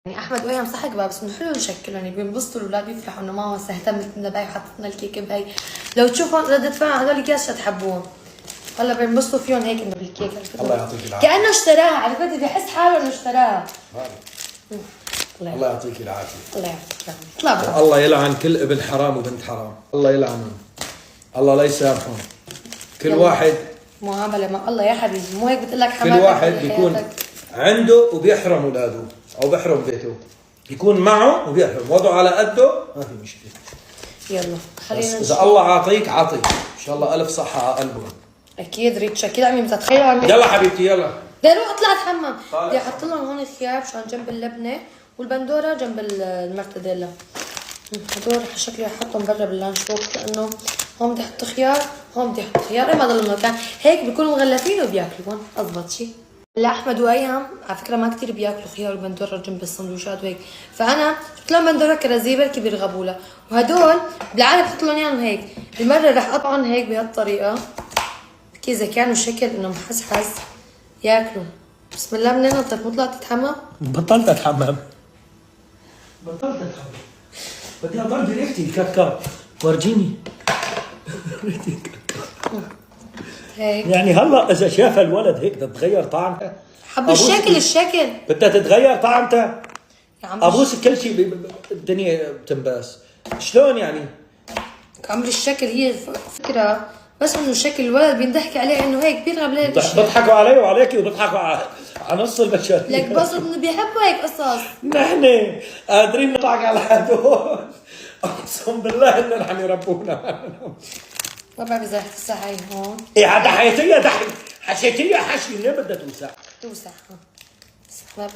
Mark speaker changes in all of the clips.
Speaker 1: يعني احمد وهي مصحك بقى، بس انه حلو نشكله، يعني بينبسطوا الاولاد، بيفرحوا انه ماما اهتمت لنا بهي وحطت لنا الكيكه بهي. لو تشوفوا ردة فعل هذول الكيس حتحبوهم. هلا بينبسطوا فيهم هيك انه بالكيكه.
Speaker 2: الله يعطيك العافيه.
Speaker 1: كانه اشتراها، عرفت؟ بيحس حاله انه اشتراها.
Speaker 2: الله يعطيك العافيه.
Speaker 1: الله يعطيك العافيه. اطلع برا.
Speaker 2: الله يلعن كل ابن حرام وبنت حرام، الله يلعنهم، الله لا يسامحهم. كل واحد
Speaker 1: معامله مع الله يا حبيبي، مو هيك بتقول لك
Speaker 2: كل
Speaker 1: حماتك
Speaker 2: واحد بيكون عنده وبيحرم اولاده او بيحرم بيته، يكون معه وبيحرم وضعه على قده، ما في مشكله.
Speaker 1: يلا خلينا
Speaker 2: اذا الله عاطيك عاطيك ان شاء الله الف صحه على قلبه.
Speaker 1: اكيد ريتش، اكيد عمي متخيله.
Speaker 2: يلا حبيبتي يلا
Speaker 1: بدي اروح اطلع اتحمم. بدي احط لهم هون الخيار مشان جنب اللبنه، والبندوره جنب المرتديلا. هدول شكلي احطهم برا باللانش بوكس، لانه هون بدي احط خيار، هون بدي احط خيار، اي ما ضل المكان هيك بيكونوا مغلفين وبياكلون. اضبط شيء. هلا احمد وايهم على فكره ما كثير بياكلوا خيار وبندوره جنب السندويشات وهيك، فانا جبت لهم بندوره كرزيه بركي بيرغبوا لها، وهدول بالعاده بحط لهم اياهم هيك. بالمره رح اقطعهم هيك بهالطريقه، اذا كانوا شكل انه محسحس ياكلوا. بسم الله. منين نطت؟ مو طلعت تتحمم؟
Speaker 2: بطلت اتحمم. بدي اضل بريحتي الكاكاو، ورجيني ريحتي الكاكاو.
Speaker 1: هيك
Speaker 2: يعني هلا اذا شاف الولد هيك بدها تتغير طعمتها؟
Speaker 1: حب الشكل
Speaker 2: بدها تتغير طعمتها؟
Speaker 1: يا عم
Speaker 2: ابوس كل شيء الدنيا بتنباس. شلون يعني؟
Speaker 1: عمري الشكل هي فكره، بس انه شكل الولد بينضحك عليه انه هيك بيرغب ليه الاشياء.
Speaker 2: بيضحكوا علي وعليكي وبيضحكوا على نص البشريه.
Speaker 1: لك بس انه بيحبوا هيك قصص.
Speaker 2: نحن قادرين نضحك على هدول، اقسم بالله انهم عم يربونا.
Speaker 1: ما بعرف اذا رح توسع هي هون.
Speaker 2: ايه هذا حياتيه حشيتيه حشي، ليه بدها توسع؟
Speaker 1: توسع بس ما بدي.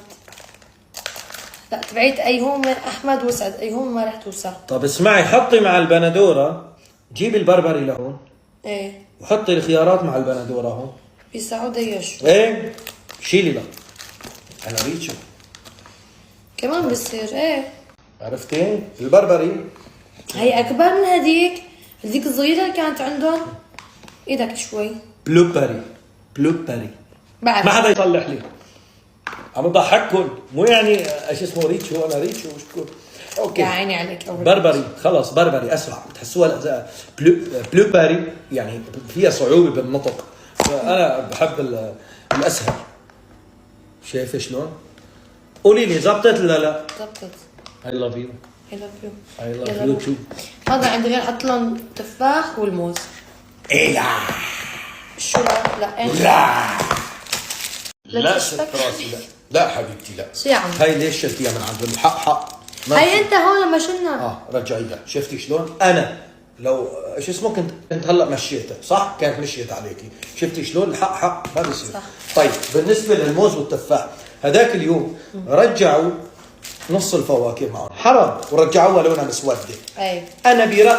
Speaker 1: لا تبعيت ايهم احمد وسعد، ايهم ما رح توسع.
Speaker 2: طب اسمعي، حطي مع البندوره، جيبي البربري لهون،
Speaker 1: ايه
Speaker 2: وحطي الخيارات مع البندوره هون.
Speaker 1: بيسعوا ديش.
Speaker 2: ايه شيلي لا انا ريتشو
Speaker 1: كمان بصير ايه.
Speaker 2: عرفتي؟ البربري
Speaker 1: هي اكبر من هذيك، هذيك الصغيره اللي كانت عندهم. ايدك شوي.
Speaker 2: بلوبري
Speaker 1: بعد
Speaker 2: ما حدا يصلح لي، عم بضحككم، مو يعني ايش اسمه ريتشو، انا ريتشو مش كل. اوكي
Speaker 1: يا عيني عليك.
Speaker 2: بربري خلص، بربري اسرع بتحسوها. بلوبري يعني فيها صعوبه بالنطق، فانا بحب الاسهل. شايفه شلون؟ قولي لي زبطت ولا لا؟
Speaker 1: زبطت.
Speaker 2: I love you.
Speaker 1: I love you.
Speaker 2: I love you too.
Speaker 1: هذا عندي غير احط لهم تفاح والموز.
Speaker 2: ايه لا
Speaker 1: شو لا ايه؟
Speaker 2: لا ست راسي لا حبيبتي لا.
Speaker 1: شو يا عم؟
Speaker 2: هاي ليش شلتيها من عند الحق؟
Speaker 1: هي انت هون لما شلنا.
Speaker 2: رجعيها. شفتي شلون؟ انا لو شو اسمه كنت هلا مشيتها صح؟ كانت مشيت عليكي. شفتي شلون؟ الحق ما بيصير.
Speaker 1: صح.
Speaker 2: طيب بالنسبه للموز والتفاح، هذاك اليوم رجعوا نص الفواكه معهم حرام، ورجعوها لونها مسوده.
Speaker 1: اي
Speaker 2: انا برايي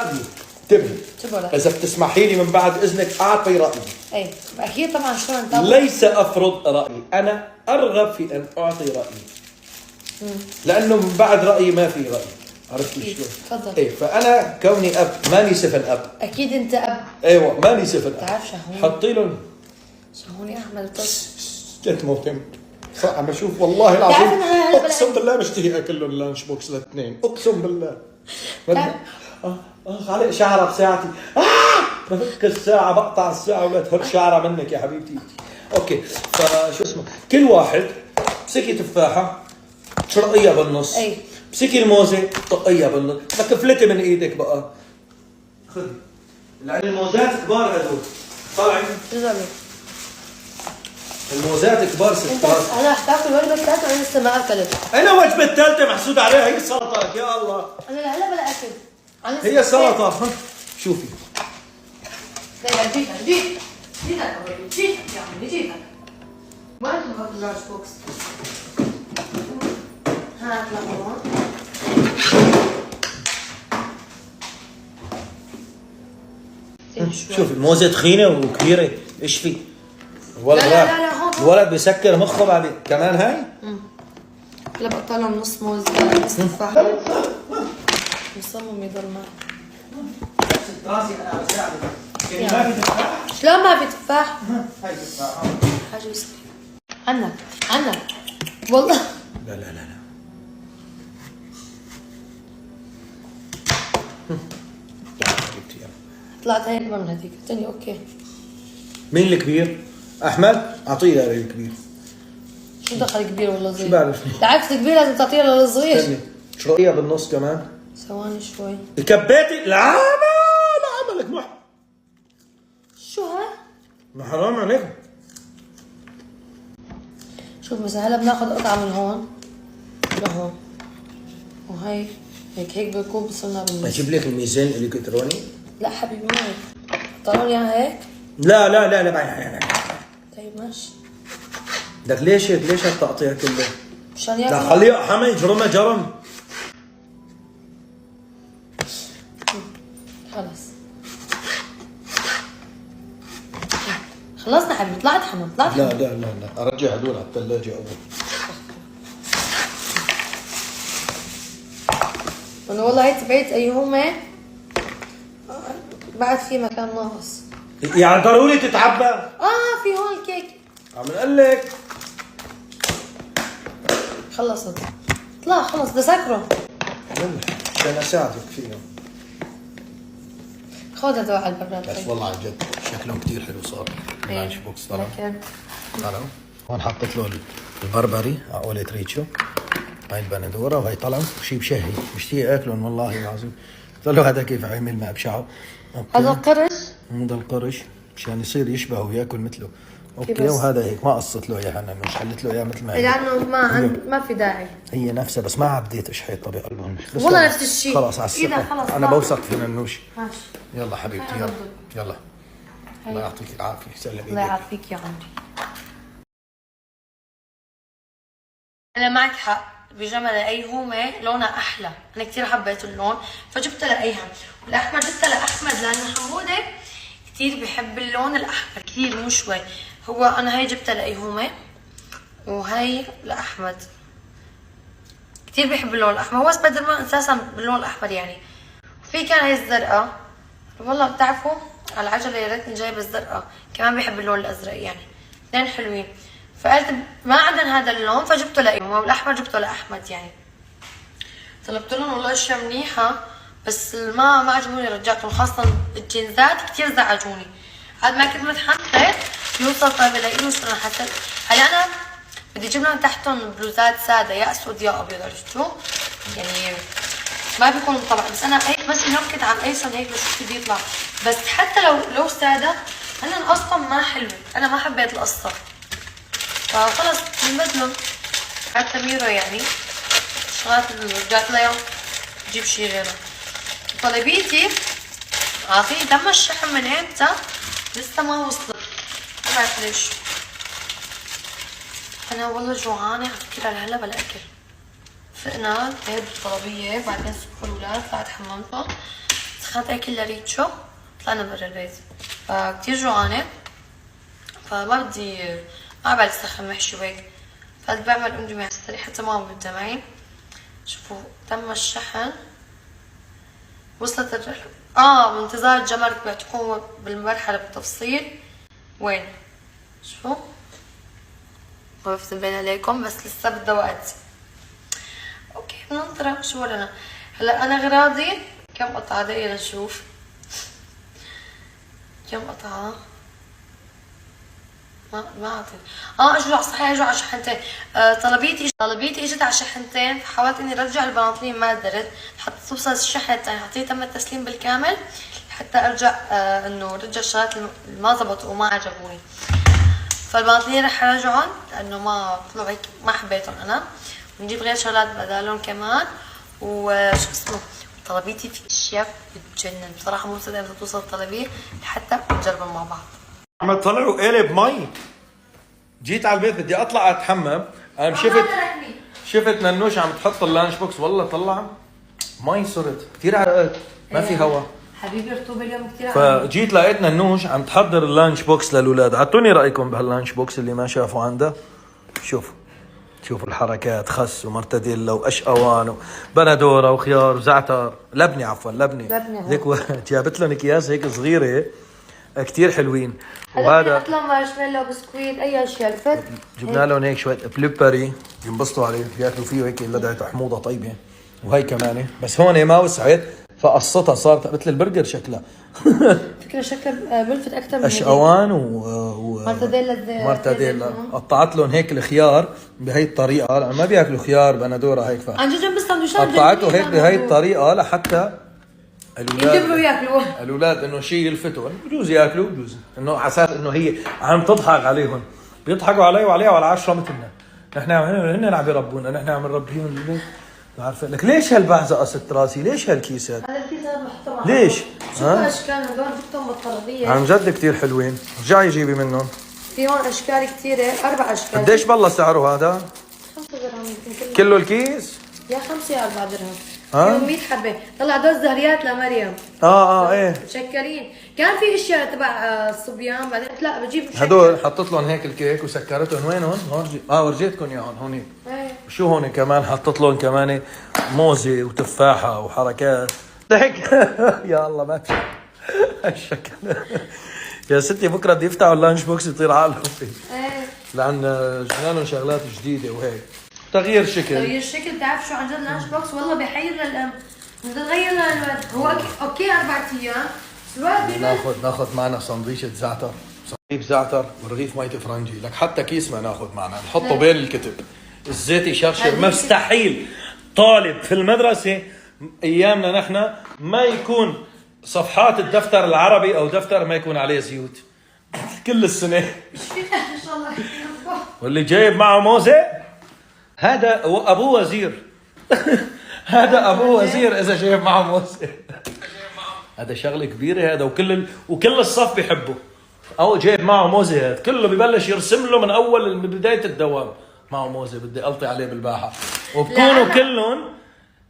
Speaker 2: انتبهي،
Speaker 1: تبرك.
Speaker 2: اذا بتسمحي لي من بعد اذنك اعطي رايي.
Speaker 1: اي اكيد طبعا. شلون انت؟
Speaker 2: ليس افرض رايي، انا ارغب في ان اعطي رايي، لانه من بعد رايي ما في راي. عرفتي شلون؟
Speaker 1: تفضل.
Speaker 2: ايه، فانا كوني اب ماني سفن اب.
Speaker 1: اكيد انت اب.
Speaker 2: ايوه ماني سفن اب.
Speaker 1: بتعرف شهون؟
Speaker 2: حطي لهم
Speaker 1: شهون يا احمد بس.
Speaker 2: جد موتم صح. عم بشوف والله العظيم، اقسم بالله بشتهي اكل لهم لانش بوكس لاثنين، اقسم بالله. علق شعره بساعتي. بفك الساعه، بقطع الساعه ولا تهر شعره منك يا حبيبتي. اوكي، فشو اسمه، كل واحد مسكي تفاحه شرقيها بالنص.
Speaker 1: اي
Speaker 2: مسكي الموزه طقيها بالنص، بدك فلتي من ايدك بقى. خذي لان الموزات كبار هذول. طالعين
Speaker 1: جزء.
Speaker 2: الموزات كبار
Speaker 1: انت
Speaker 2: ست.
Speaker 1: هلا رح تاكل وجبه ثالثه وانا لسه ما اكلت.
Speaker 2: انا وجبه الثالثه محسود عليها هي السلطه. يا الله
Speaker 1: انا لهلا بلا اكل.
Speaker 2: هي سلطه. شوفي
Speaker 1: جيت يا عمي جيتك. وين تحط اللارج بوكس؟ هات لهون.
Speaker 2: شوفي الموزه تخينه وكبيره، ايش في؟ الولد
Speaker 1: لا هون.
Speaker 2: الولد بيسكر مخه بعدين كمان. هاي
Speaker 1: هلا بقطع لهم نص موز نص تفاح. مصمم يضل معي.
Speaker 2: راسي انا عم بساعدك. ما في تفاح؟
Speaker 1: شلون ما في تفاح؟
Speaker 2: هاي تفاح.
Speaker 1: حاجه بس عنك والله.
Speaker 2: لا
Speaker 1: طلعت هيك من هذيك الثانية. اوكي
Speaker 2: مين الكبير؟ احمد اعطيه الكبير.
Speaker 1: شو دخل كبير ولا صغير؟
Speaker 2: شو بعرف
Speaker 1: بالعكس الكبير لازم تعطيه للصغير.
Speaker 2: استني شو رأيها بالنص كمان؟
Speaker 1: ثواني شوي.
Speaker 2: كبيتي لا عملك
Speaker 1: شو ها؟
Speaker 2: ما حرام عليك.
Speaker 1: شوف مثلا هلا بناخذ قطعة من هون لهون وهي هيك بيكون بصلنا بالنص.
Speaker 2: اجيب لك الميزان الالكتروني؟
Speaker 1: لا حبيبي ما هيك. طلعوا لي اياها هيك؟
Speaker 2: لا لا لا لا
Speaker 1: طيب ماشي.
Speaker 2: بدك ليش هيك؟ ليش هالتقطيع كله؟
Speaker 1: مشان
Speaker 2: لا
Speaker 1: ياكل.
Speaker 2: خليه حما يجرمها جرم.
Speaker 1: خلص خلصنا حبيبي. طلعت حمام طلعت
Speaker 2: لا
Speaker 1: حمام.
Speaker 2: لا لا لا ارجع هدول على الثلاجة اول.
Speaker 1: وانا والله هي تبعت ايهما بعد في مكان ناقص.
Speaker 2: يعني ضروري تتعبى؟
Speaker 1: في هون الكيك.
Speaker 2: عم نقول لك
Speaker 1: خلصت. طلع خلص بدي سكره.
Speaker 2: يلا عشان اساعدك فيهم.
Speaker 1: خذها دواء على البراد.
Speaker 2: بس والله عن جد شكله كثير حلو صار. اللانش بوكس طلع. طلعوا. هون حطيت له البربري على قولة ريتشو. هاي البندوره وهي طلعوا شيء بشهي مشتهي اكلهم والله العظيم. قلت له هذا كيف عمل ما بشعه.
Speaker 1: هذا القرش؟
Speaker 2: هذا القرش مشان يصير يشبهه وياكل مثله. اوكي
Speaker 1: بس.
Speaker 2: وهذا هيك ما قصت له اياها مش حلت له اياه مثل ما هي.
Speaker 1: لانه ما في داعي.
Speaker 2: هي نفسها بس ما عديت اشحيطها بقلبهم.
Speaker 1: والله نفس الشيء.
Speaker 2: خلاص على الثقة.
Speaker 1: خلص
Speaker 2: انا بوثق في ننوش.
Speaker 1: ماشي.
Speaker 2: يلا حبيبتي يلا يلا. الله يعطيك العافيه سلم
Speaker 1: الله يعافيك يا عمري. انا معك حق. البيجامه لايهومه لونها احلى. انا كثير حبيت اللون فجبت لايها. والاحمر جبتها لاحمد لانه حموده كثير بحب اللون الاحمر كثير مو شوي. هو انا هي جبتها لايهومه وهي لاحمد. كثير بحب اللون الاحمر. هو سبايدر مان اساسا باللون الاحمر يعني. وفي كان هي الزرقاء. والله بتعرفوا على العجله يا ريتني جايبه الزرقاء. كمان بحب اللون الازرق يعني. اثنين حلوين. فقلت ما عندنا هذا اللون فجبته لايهومه والاحمر جبته لاحمد يعني. طلبت لهم والله اشياء منيحه بس ما عجبوني رجعتهم. خاصه الجينزات كثير زعجوني. عاد ما كنت متحمسه يوصل طيب الاقي شو انا حسيت. هلا انا بدي اجيب لهم تحتهم بلوزات ساده يا اسود يا ابيض. عرفتوا يعني ما بيكونوا طبعا. بس انا هيك بس نكت عن ايسن هيك بشوف بده يطلع. بس حتى لو ساده هن القصه ما حلوه. انا ما حبيت القصه فخلص بنبدلهم. حتى ميرو يعني شغلات اللي رجعت لها جيب شي غيره. طلبيتي اعطيني تم الشحن من امتى لسه ما وصلت. ما بعرف ليش. انا والله جوعانه على فكره لهلا بلا اكل. فقنا هيد الطلبيه بعدين صبحوا الاولاد طلعت حمامتهم سخنت اكل لريتشو طلعنا برا البيت. فكتير جوعانه فما بدي ما بعرف اسخن محشي وهيك. فقلت بعمل اندومي على السريع حتى ماما بدها معي. شوفوا تم الشحن. وصلت الرحلة. بانتظار الجمرك بيعطيكم بالمرحلة بالتفصيل وين. شوفوا وقفت بين عليكم بس لسه بدها وقت. اوكي بننطر شو ورنا. هلا انا غراضي كم قطعة دقيقة نشوف كم قطعة. ما اعطيني. اجوا صحيح اجوا على شحنتين. طلبيتي اجت على شحنتين فحاولت اني ارجع البناطيل ما قدرت. حتى توصل الشحنة الثانية حتى تم التسليم بالكامل حتى ارجع انه رجع الشغلات اللي ما زبطوا وما عجبوني. فالبناطيل رح ارجعهم لانه ما طلعوا هيك ما حبيتهم انا. ونجيب غير شغلات بدالهم كمان. وشو اسمه طلبيتي في اشياء بتجنن بصراحة. مو مصدقة بدها توصل الطلبية لحتى نجربهم مع بعض.
Speaker 2: عم طلعوا قلب مي. جيت على البيت بدي اطلع اتحمم. انا شفت ننوش عم تحط اللانش بوكس والله طلع مي. صرت كثير عرقت ما في هوا
Speaker 1: حبيبي رطوبه اليوم كثير.
Speaker 2: فجيت لقيت ننوش عم تحضر اللانش بوكس للاولاد. اعطوني رايكم بهاللانش بوكس اللي ما شافوا عندها. شوفوا الحركات. خس ومرتديلا واشقوان وبندوره وخيار وزعتر لبنه. عفوا لبنه هيك جابت لهم اكياس هيك صغيره كتير حلوين.
Speaker 1: وهذا بحط لهم مارشميلو بسكويت اي اشياء. عرفت
Speaker 2: جبنا لهم هيك شويه بلوبري ينبسطوا عليه بياكلوا فيه هيك لدعة حموضه طيبه. وهي كمان بس هون ما وسعت فقصتها صارت مثل البرجر شكلها.
Speaker 1: فكرة شكلها بلفت اكثر من
Speaker 2: اشقوان
Speaker 1: مارتاديلا
Speaker 2: مارتاديلا. قطعت لهم هيك الخيار بهي الطريقه، لأن ما بياكلوا خيار بندوره هيك
Speaker 1: عن جد جنب السندويشات
Speaker 2: قطعته هيك بهي الطريقه لحتى
Speaker 1: يجبروا ياكلوا.
Speaker 2: الاولاد انه شيء يلفتوا، بجوز ياكلوا بجوز انه على اساس انه هي عم تضحك عليهم، بيضحكوا علي وعليها وعلى 10 مثلنا. نحن هن عم يربونا، نحن عم نربيهم. عارفه لك ليش هالبعزه قصت راسي؟ ليش هالكيس هذا؟
Speaker 1: هذا الكيس هذا محطوط
Speaker 2: ليش؟
Speaker 1: شو اشكال هدول جبتهم بالطلبيه
Speaker 2: عن جد كثير حلوين، رجعي جيبي منهم.
Speaker 1: في هون اشكال كثيره، 4 اشكال.
Speaker 2: قديش بالله سعره هذا؟
Speaker 1: 5 درهم يمكن
Speaker 2: كله الكيس؟
Speaker 1: يا 5 يا 4 درهم.
Speaker 2: ها؟
Speaker 1: فيهم 100 حبه. طلع دول زهريات لمريم.
Speaker 2: ايه
Speaker 1: مشكرين. كان في اشياء تبع الصبيان، بعدين قلت لا بجيب مشكر.
Speaker 2: هدول حطيت لهم هيك الكيك وسكرتهم. وينهم؟ ورجيتكم اياهم هون.
Speaker 1: ايه
Speaker 2: شو هون كمان حطيت لهم كمان موزه وتفاحه وحركات. ضحك. يا الله ما في هالشكل. يا ستي بكره بدي يفتحوا اللانش بوكس يطير عقلهم فيه.
Speaker 1: ايه
Speaker 2: لان جنانهم شغلات جديده وهيك تغيير شكل.
Speaker 1: تغيير شكل. بتعرف شو عن جد لانش بوكس والله بيحير للام. بتغير للولد. هو اوكي 4 ايام الولد
Speaker 2: ناخذ معنا سندويشة زعتر، رغيف زعتر ورغيف مية فرنجي. لك حتى كيس ما ناخذ معنا، نحطه بين الكتب. الزيت يشرشر. مستحيل طالب في المدرسة ايامنا نحن ما يكون صفحات الدفتر العربي او دفتر ما يكون عليه زيوت كل السنة.
Speaker 1: ان شاء الله.
Speaker 2: واللي جايب معه موزة هذا ابوه وزير. هذا ابوه وزير اذا جايب معه موزة. هذا شغله كبيره هذا، وكل الصف بيحبه. او جايب معه موزه، هذا كله ببلش يرسم له من اول من بدايه الدوام معه موزه بدي الطي عليه بالباحه. وبكونوا كلهم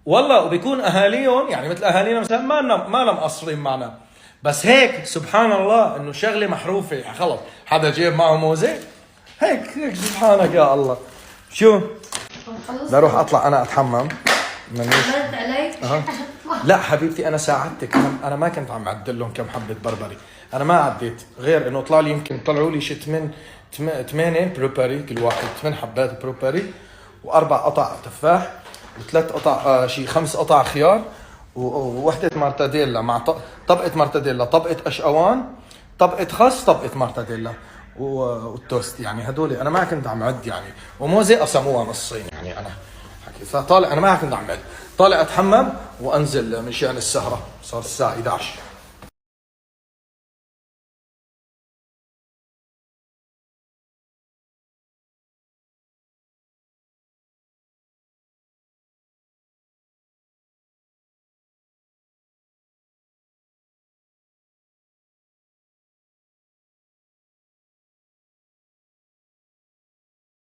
Speaker 2: والله، وبيكون اهاليهم يعني مثل اهالينا مثلا ما مقصرين معنا، بس هيك سبحان الله انه شغله محروفه. خلص حدا جايب معه موزه هيك سبحانك يا الله. شو بدي اروح اطلع انا اتحمم.
Speaker 1: عملت عليك؟
Speaker 2: لا حبيبتي انا ساعدتك. انا ما كنت عم اعدل لهم كم حبه بربري، انا ما عديت غير انه طلع لي يمكن طلعوا لي شي 8 بروبري، كل واحد 8 حبات بروبري، و4 قطع تفاح، و3 قطع شي 5 قطع خيار، ووحده مارتاديلا مع طبقه مارتاديلا، طبقه اشقوان، طبقه خس، طبقه مارتاديلا، والتوست. يعني هدول انا ما كنت عم عد يعني. وموزه قسموها نصين يعني. انا فطالع انا ما كنت عم عد، طالع اتحمم وانزل من شان السهره. صار الساعه 11.